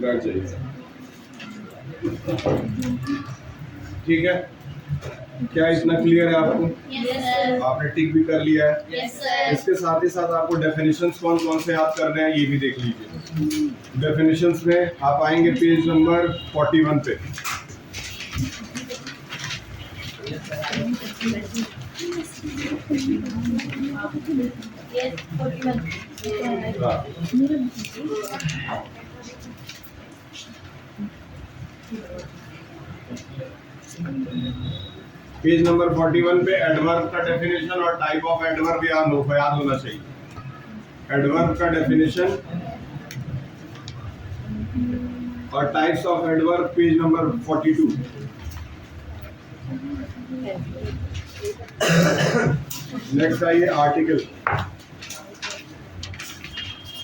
बैठ जाइए। ठीक है, क्या इतना क्लियर है आपको? Yes sir. आपने टिक भी कर लिया है। Yes sir. इसके साथ ही साथ आपको डेफिनेशंस कौन कौन से याद करने हैं ये भी देख लीजिए। डेफिनेशंस में आप आएंगे पेज नंबर 41 पे। पेज नंबर 41 पे एडवर्ब का डेफिनेशन और टाइप ऑफ एडवर्ब याद होना चाहिए। एडवर्ब का डेफिनेशन और types of adverb page number 42। Next आइए आर्टिकल।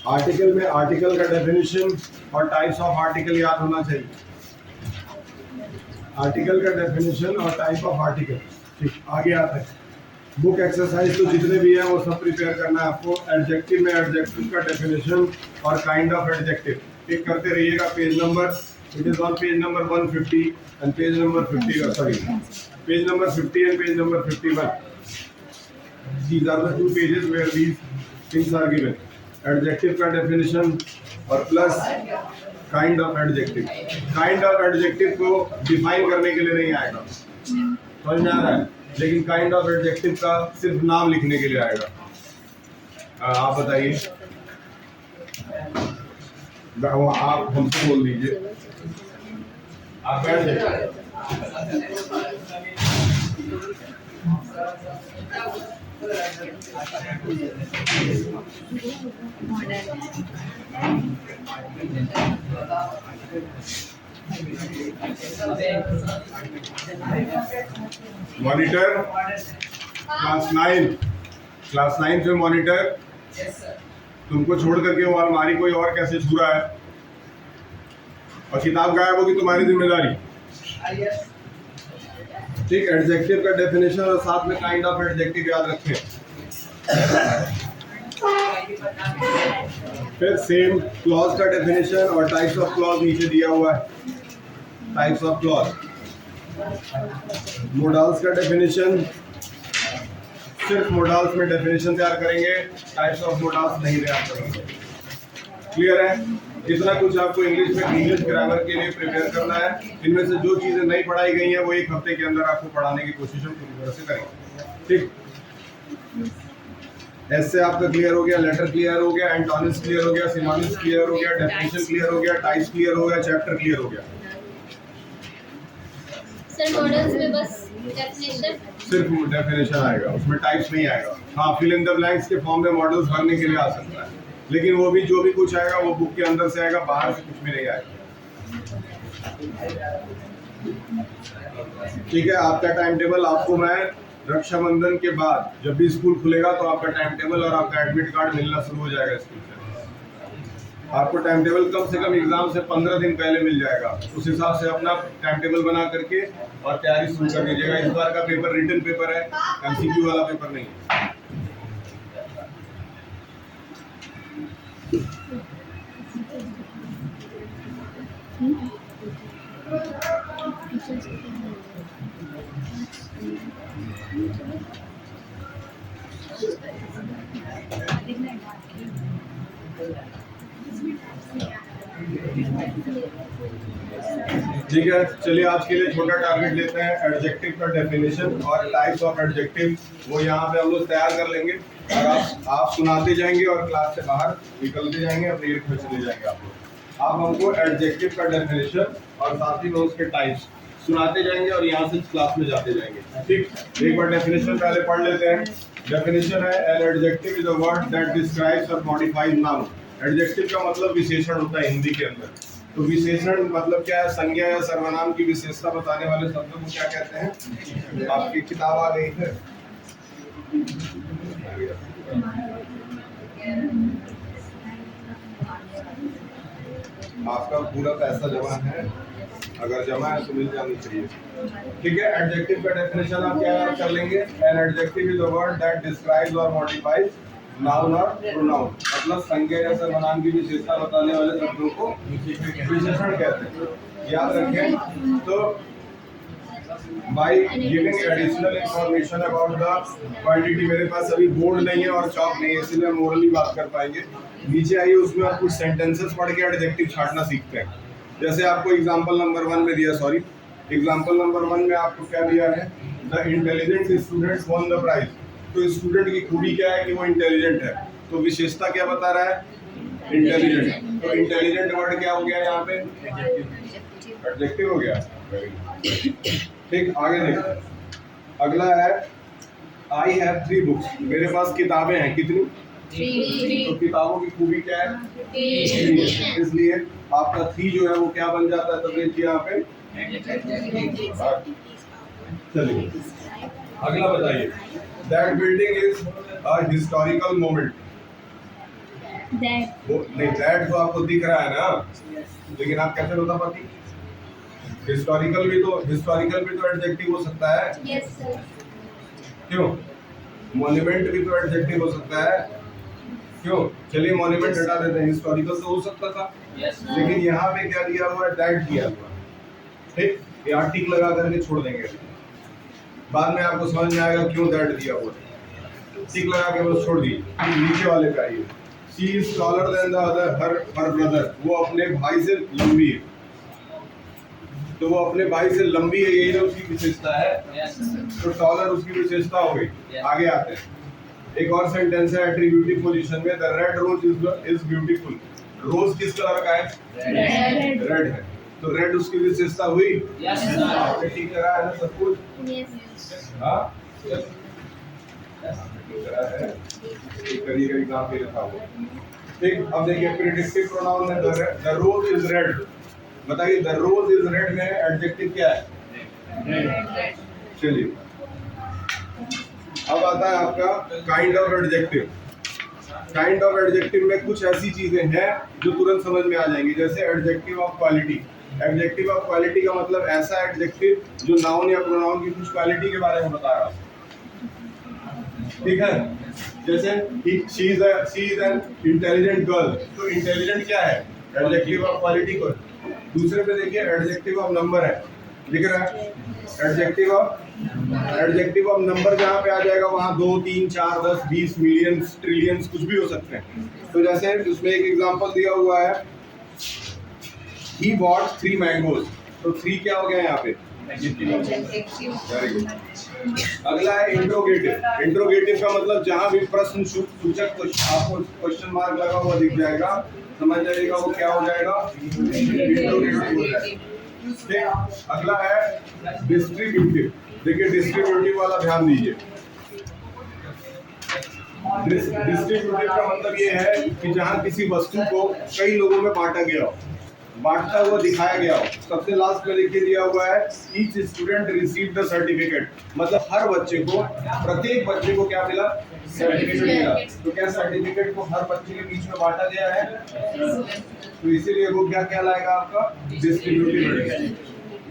आर्टिकल में आर्टिकल का डेफिनेशन और टाइप्स ऑफ आर्टिकल याद होना चाहिए। आर्टिकल का डेफिनेशन और टाइप ऑफ आर्टिकल। ठीक, आगे आता है बुक एक्सरसाइज। तो जितने भी हैं वो सब प्रिपेयर करना है आपको। एडजेक्टिव में एडजेक्टिव का डेफिनेशन और काइंड ऑफ एडजेक्टिव टिक करते रहिएगा। Page number, it is on page number 150 and page number 50, sorry page number 50 and page number 51। These are the two pages where these things are given. Adjective का definition और plus kind of adjective. Kind of adjective को define करने के लिए नहीं आएगा, समझ में आ रहा है? लेकिन kind of adjective का सिर्फ नाम लिखने के लिए आएगा। आप बताइए, आप हमसे बोल दीजिए। आप बैठ जाइए। मॉनिटर क्लास 9, क्लास 9 से मॉनिटर। तुमको छोड़ करके वो अलमारी कोई और कैसे छू रहा है? और किताब गायब होगी तुम्हारी जिम्मेदारी। ठीक, एडजेक्टिव का डेफिनेशन और साथ में काइंड ऑफ एडजेक्टिव याद रखें। फिर सेम क्लॉज का डेफिनेशन और टाइप्स ऑफ क्लॉज नीचे दिया हुआ है। टाइप्स ऑफ क्लॉज, मोडाल्स का डेफिनेशन, सिर्फ मोडाल्स में डेफिनेशन तैयार करेंगे, टाइप्स ऑफ मोडाल्स नहीं तैयार करेंगे। क्लियर है? इतना कुछ आपको इंग्लिश में इंग्लिश ग्रामर के लिए प्रिपेयर करना है। इनमें से जो चीजें नहीं पढ़ाई गई हैं वो एक हफ्ते के अंदर आपको पढ़ाने की कोशिश हम पूरी तरह से करेंगे। ठीक, ऐसे आपका क्लियर हो गया, लेटर क्लियर हो गया, एंटोनिम्स क्लियर हो गया, सिनोनिम्स क्लियर हो गया, डेफिनेशन क्लियर हो गया, टाइप्स क्लियर हो गया, चैप्टर क्लियर हो गया। सर मॉडल्स में बस डेफिनेशन, सिर्फ डेफिनेशन आएगा, उसमें टाइप्स नहीं आएगा। हाँ, फिल इन द ब्लैंक्स के फॉर्म में मॉडल्स भरने के लिए आ सकता है, लेकिन वो भी जो भी कुछ आएगा वो बुक के अंदर से आएगा, बाहर से कुछ भी नहीं आएगा। ठीक है, आपका टाइम टेबल आपको मैं रक्षाबंधन के बाद जब भी स्कूल खुलेगा तो आपका टाइम टेबल और आपका एडमिट कार्ड मिलना शुरू हो जाएगा स्कूल से। आपको टाइम टेबल कम से कम एग्जाम से 15 दिन पहले मिल जाएगा। उस हिसाब से अपना टाइम टेबल बना करके और तैयारी शुरू कर दीजिएगा। इस बार का पेपर रिटन पेपर है, एमसीक्यू वाला पेपर नहीं है। ठीक है, चलिए आज के लिए छोटा टारगेट लेते हैं। एडजेक्टिव का डेफिनेशन और टाइप्स ऑफ एडजेक्टिव वो यहाँ पे हम लोग तैयार कर लेंगे और आप सुनाते जाएंगे और क्लास से बाहर निकलते जाएंगे, अपने ईयर में चले जाएंगे आप लोग। आप हमको एडजेक्टिव का डेफिनेशन और साथ ही में उसके टाइप्स सुनाते जाएंगे और यहाँ से क्लास में जाते जाएंगे। ठीक, एक बार डेफिनेशन पहले पढ़ लेते हैं। डेफिनेशन है, an adjective is a word that describes और मॉडिफाइज नाउन। एडजेक्टिव का मतलब विशेषण होता है हिंदी के अंदर। तो विशेषण मतलब क्या है? संज्ञा या सर्वनाम की विशेषता बताने वाले शब्दों को क्या कहते हैं? आपकी किताब आ गई है, आपका पूरा पैसा जमा है, अगर जमा है तो मिल जानी चाहिए। ठीक है, एडजेक्टिव का डेफिनेशन आप क्या कर लेंगे? An adjective is a word that describes और मॉडिफाइज नाउन और प्रोनाउन, मतलब संज्ञा या सर्वनाम की विशेषता बताने वाले शब्दों को विशेषण कहते हैं। याद रखें। तो by giving additional information about the quantity, मेरे पास अभी बोर्ड नहीं है और चॉक नहीं है, इसलिए हम ओरली बात कर पाएंगे। नीचे आइए, उसमें आप कुछ सेंटेंसेस पढ़ के एडजेक्टिव छांटना सीखते हैं। जैसे आपको एग्जांपल नंबर 1 में दिया, सॉरी एग्जांपल नंबर 1 में आपको क्या दिया है, the intelligent student won the prize. तो स्टूडेंट की खूबी क्या है कि वो इंटेलिजेंट है, तो विशेषता क्या बता रहा है, इंटेलिजेंट। तो इंटेलिजेंट वर्ड क्या हो गया यहाँ पे, एडजेक्टिव हो गया। ठीक, आगे देखो। अगला है आई हैव 3 बुक्स, मेरे पास किताबें हैं, कितनी, तो किताबों की खूबी क्या है, 3, इसलिए आपका 3 जो है वो क्या बन जाता है, तो देखिए यहाँ पे। चलिए अगला बताइए, that building is a historical moment. नहीं, दैट तो आपको दिख रहा है ना, लेकिन आप कैसे बता पाती, हिस्टोरिकल भी तो एडजेक्टिव हो सकता है। Yes, sir. क्यों, मॉन्यूमेंट भी तो एडजेक्टिव हो सकता है, क्यों। चलिए मॉन्यूमेंट हटा देते हैं, हिस्टोरिकल तो हो सकता था। लेकिन यहाँ पे क्या दिया हुआ है, दैट किया हुआ है। ठीक, यहाँ टिक लगा करके छोड़ देंगे, बाद में आपको समझ में आएगा क्यों दैट दिया हुआ है। टिक लगा के बस छोड़ दी। नीचे वाले पे आइए, she is taller than the other her brother, वो अपने भाई से लंबी है, तो वो अपने भाई से लंबी है, यही ना उसकी विशेषता है। तो टॉलर उसकी विशेषता हो गई। आगे आते हैं, एक और सेंटेंस है एट्रीब्यूटिव पोजीशन में, the red rose is beautiful. Rose किस कलर का है, रेड है, तो रेड उसकी विशेषता हुई। आपने ठीक करा है ना सब कुछ, Yes. हाँ ठीक करा है, करिएगा एग्जाम पे लिखा हुआ। ठीक, अब देखिए प्रेडिक्टिव प्रोनाउन में द रोज इज रेड, बताइए द रोज इज रेड में एडजेक्टिव क्या है, चलिए अब आता है आपका kind of adjective. Kind of adjective में कुछ ऐसी चीजें हैं जो तुरंत समझ में आ जाएंगी, जैसे adjective of quality. Adjective of quality का मतलब ऐसा एडजेक्टिव जो नाउन या प्रोनाउन की कुछ क्वालिटी के बारे में बता रहा है। ठीक है, जैसे she is an intelligent girl, तो इंटेलिजेंट क्या है, एडजेक्टिव ऑफ क्वालिटी को। दूसरे पे देखिए एडजेक्टिव ऑफ नंबर है, दिख रहा है, एडजेक्टिव ऑफ नंबर जहाँ पे आ जाएगा वहाँ 2, 3, 4, 10, 20, मिलियंस, ट्रिलियंस कुछ भी हो सकते हैं। तो जैसे उसमें एक एग्जांपल दिया हुआ है, he bought 3 mangoes, तो 3 क्या हो गया यहाँ पे, वेरी गुड। अगला है इंट्रोगेटिव। इंट्रोगेटिव का मतलब जहाँ भी प्रश्न सूचक आपको क्वेश्चन मार्क लगा हुआ दिख जाएगा, समझ जाइएगा वो क्या हो जाएगा, इंट्रोगेटिव हो जाएगा। अगला है डिस्ट्रीब्यूटिव। देखिए डिस्ट्रीब्यूटिव वाला ध्यान दीजिए। डिस्ट्रीब्यूटिव का मतलब ये है कि जहाँ किसी वस्तु को कई लोगों में बांटा गया हो, बांटता हुआ दिखाया गया हो। सबसे लास्ट में लिख दिया हुआ है each student receive the certificate, मतलब हर बच्चे को, प्रत्येक बच्चे को क्या मिला, सर्टिफिकेट मिला। तो क्या सर्टिफिकेट को हर बच्चे के बीच में बांटा गया है, तो इसीलिए वो क्या कहलाएगा आपका डिस्ट्रीब्यूटिव।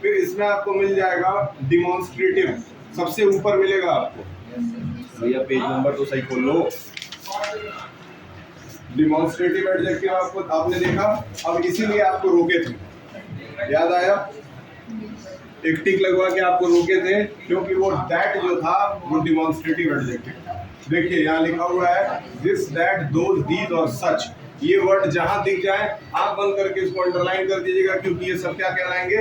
फिर इसमें आपको मिल जाएगा डिमॉन्स्ट्रेटिव, सबसे ऊपर मिलेगा आपको, भैया पेज नंबर तो सही खोल लो। डिमॉन्स्ट्रेटिव एडजेक्टिव आपको आपने देखा, अब इसीलिए आपको रोके थे, याद आया, एक टिक लगवा के आपको रोके थे क्योंकि वो दैट जो था वो डिमॉन्स्ट्रेटिव एडजेक्टिव। देखिए यहाँ लिखा हुआ है दिस दैट दोज दीज और सच, ये वर्ड जहां दिख जाए आप बंद करके इसको अंडरलाइन कर दीजिएगा, क्योंकि ये सब क्या कहलाएंगे,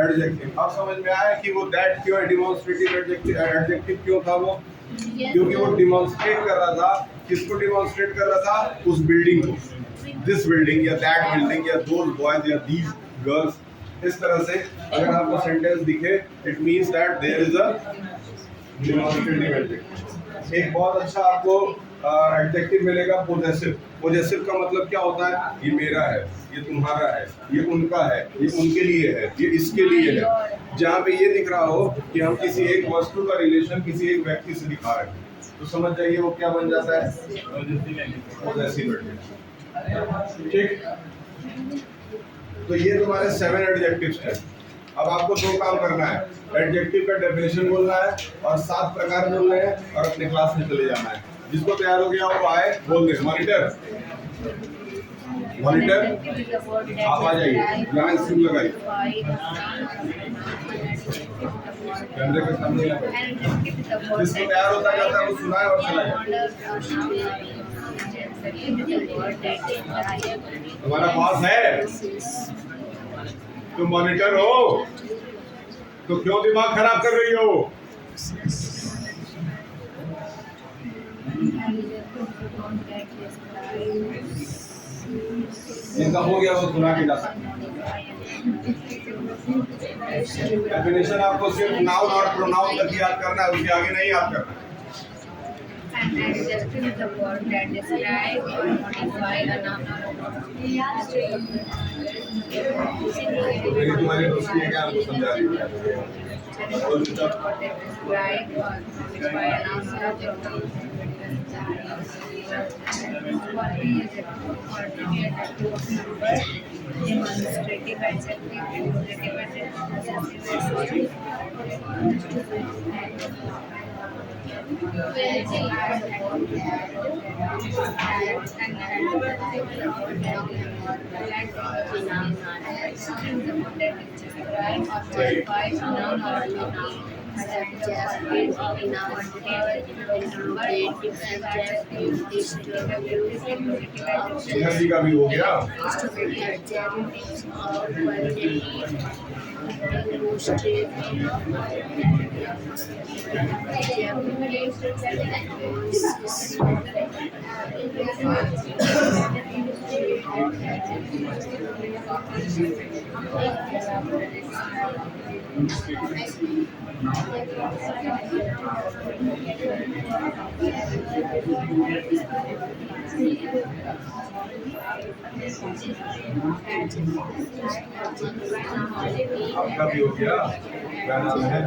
एडजेक्टिव। अब समझ में आया कि वो दैट क्यों है डिमॉन्स्ट्रेटिव एडजेक्टिव क्यों था वो, क्योंकि वो डिमॉन्स्ट्रेट कर रहा था, किसको डिमॉन्स्ट्रेट कर रहा था, उस बिल्डिंग को, दिस बिल्डिंग या दैट बिल्डिंग या दोज बॉयज या दीज गर्ल्स। इस तरह से अगर आपको सेंटेंस दिखे it means that there is a demonstrative adjective. एक बहुत अच्छा आपको एडजेक्टिव मिलेगा पोजेसिव। पोजेसिव का मतलब क्या होता है, ये मेरा है, ये तुम्हारा है, ये उनका है, ये उनके लिए है, ये इसके लिए है। जहाँ पे ये दिख रहा हो कि हम किसी एक वस्तु का रिलेशन किसी एक व्यक्ति से दिखा रहे हैं, तो समझ जाइए वो क्या बन जाता है, पोजेसिव एडजेक्टिव। ठीक, तो ये तुम्हारे 7 एडजेक्टिव्स हैं। अब आपको 2 काम करना है, एडजेक्टिव का डेफिनेशन बोलना है और 7 प्रकार बोलने हैं और अपने क्लास में चले जाना है। जिसको तैयार हो गया वो आए, बोल दे मॉनिटर। मॉनिटर आप आ जाइए, यहाँ स्क्रीन लगाइए, कैमरे के सामने लगाइए। जिसको तैयार होता जाता है वो सुनाए और चला जाए। तुम्हारा पास है, तुम मॉनिटर हो तो क्यों दिमाग खराब कर रही हो? इनका हो गया वो सुना के जाता है। डेफिनेशन आपको सिर्फ नाउन और प्रोनाउन तक याद करना है, उसके आगे नहीं याद करना। An adjective is a word that describes or modifies a noun or a verb. मेरी तुम्हारी दोस्ती है क्या, आपको समझा रही है? बोल बेटा। Describe or modify a noun or a verb. Demonstrative adjective, figurative adjective, possessive energy का भी हो गया। आपका भी हो गया, क्या नाम है?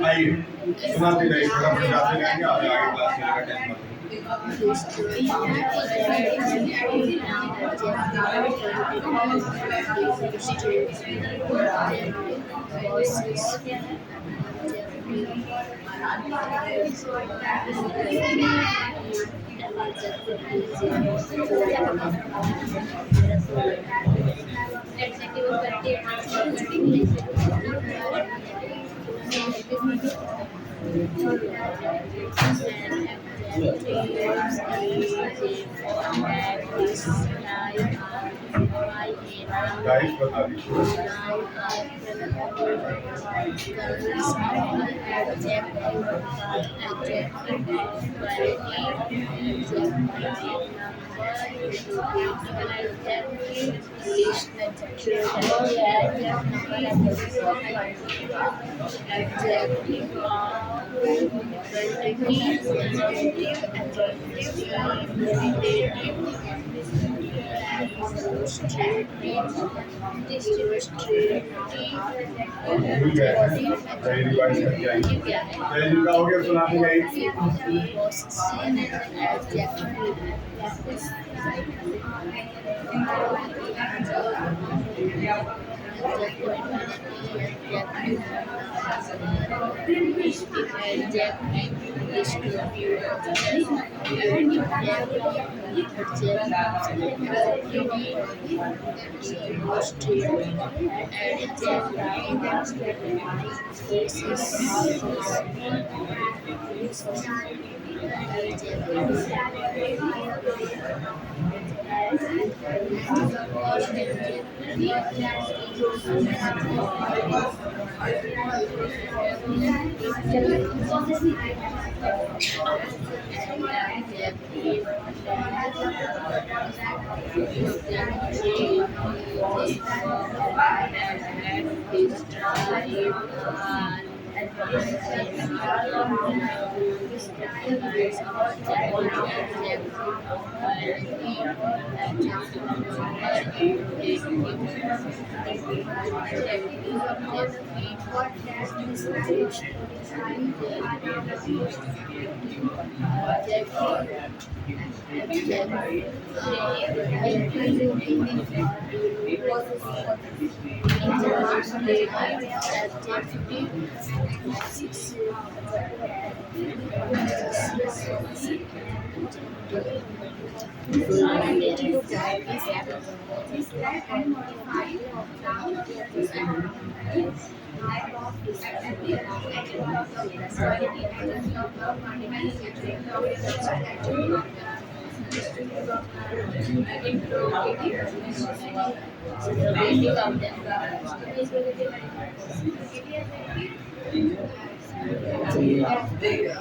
आइए सुनाते रहिए, फटाफट जाते रहेंगे, आगे क्लास चलेगा, टेंशन मत लीजिए। गाइस बता दीजिए। भूल गए हैं, वही रिवाइज करके आएंगे। जय जी का हो गया, सुना दी गई।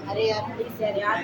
अरे यार प्लीज यार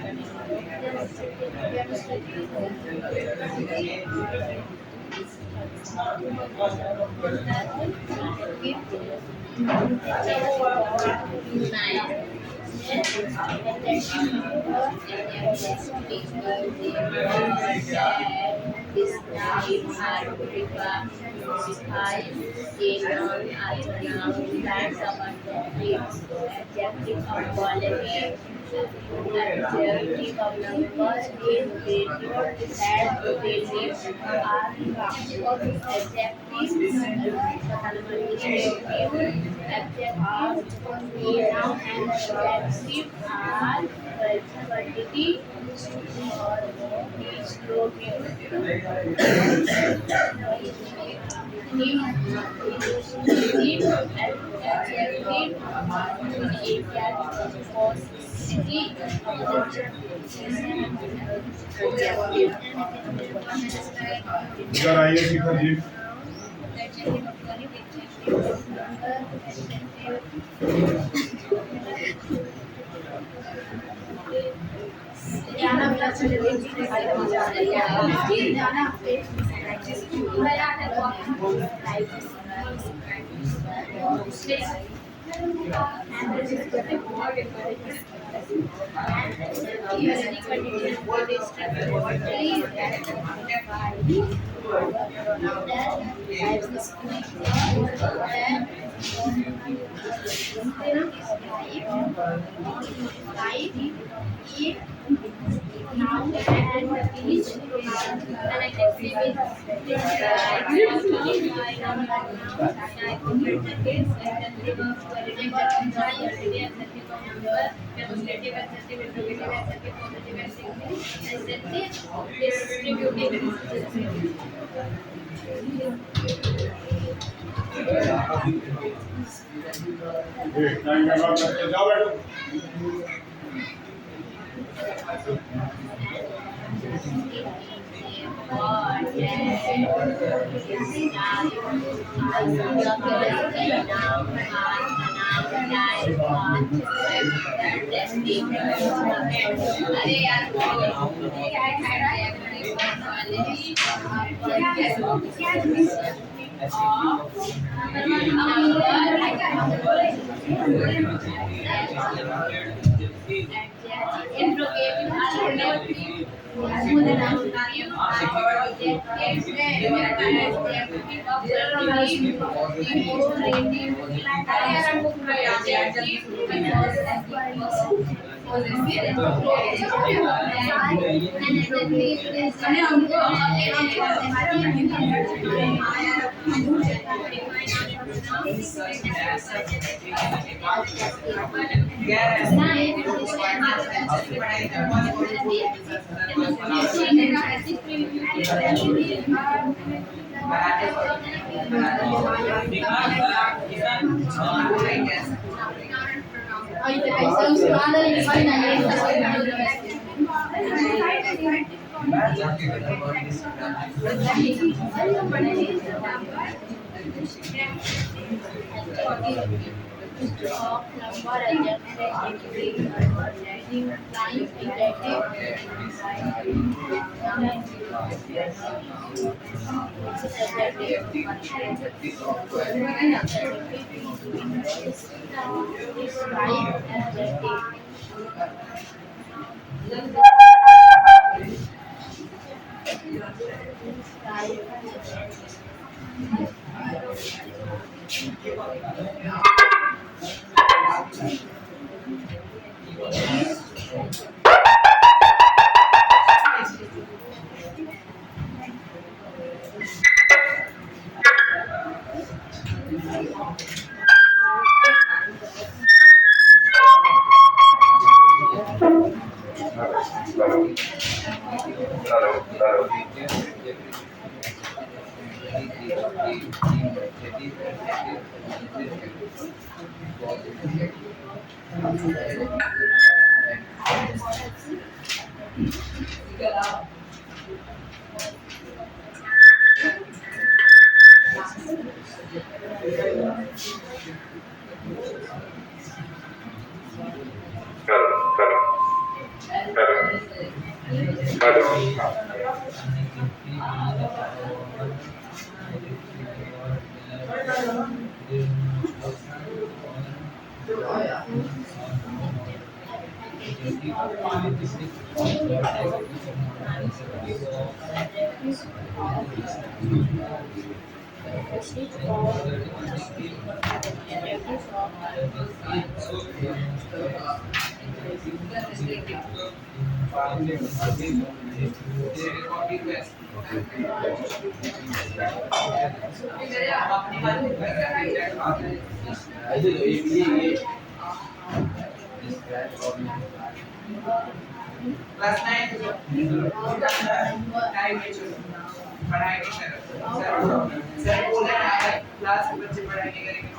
इधर आइए शिखर जी। जाओ बैठो। अरे यार of number adjective flying adjective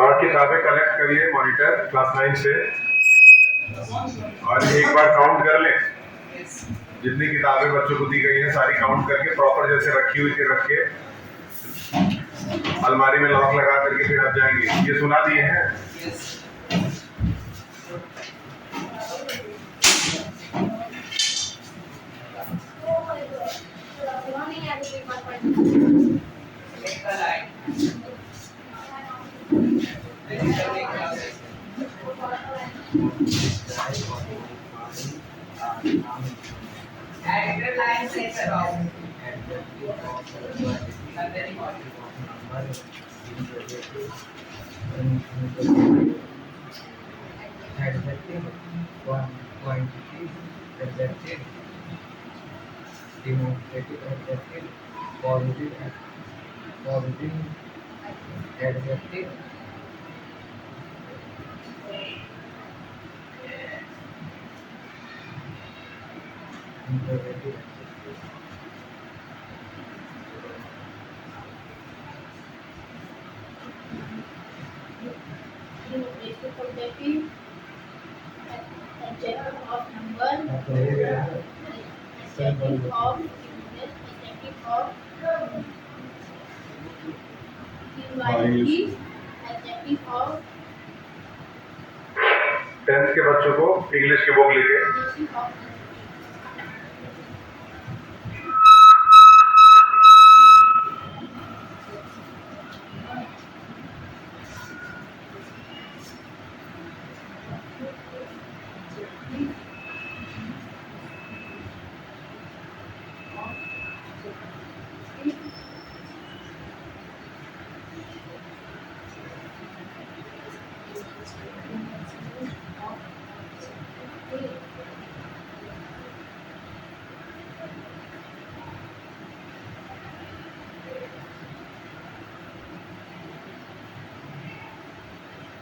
और किताबें कलेक्ट करिए मॉनिटर क्लास 9 से और एक बार काउंट कर लें जितनी किताबें बच्चों को दी गई हैं सारी काउंट करके प्रॉपर जैसे रखी हुई थी रख के अलमारी में लॉक लगा करके फिर आप जाएंगे। ये सुना दिए हैं। Adjective, quantity, adjective, demonstrative adjective, positive adjective, interrogative adjective. Adjective of number, Adjective of variety, adjective of 10th के बच्चों को इंग्लिश की बुक लेके adjective of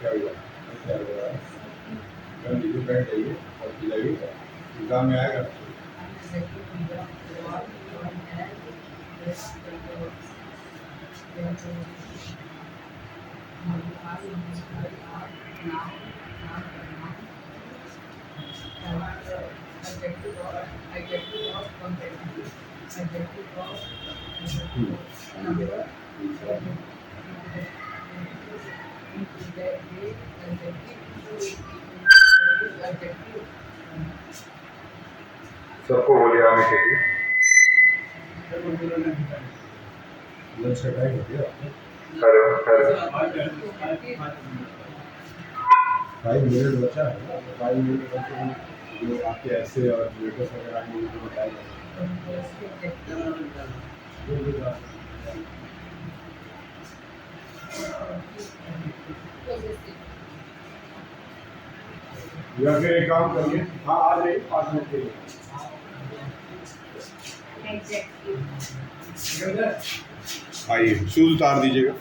क्या हुआ क्या हो रहा है कल लीजिए बैठ जाइए और पिलाइए एग्जाम में आएगा सबको बोलिए आने के लिए लंच का टाइम हो गया हेलो हेलो 5 मिनट बचा है 5 मिनट बचे जो आपके ऐसे और लेटेस्ट वगैरह आएंगे तो बताएगा या फिर एक काम करिए हाँ आ जाइए 5 मिनट के लिए एडजेक्टिव आइए शूज उतार दीजिएगा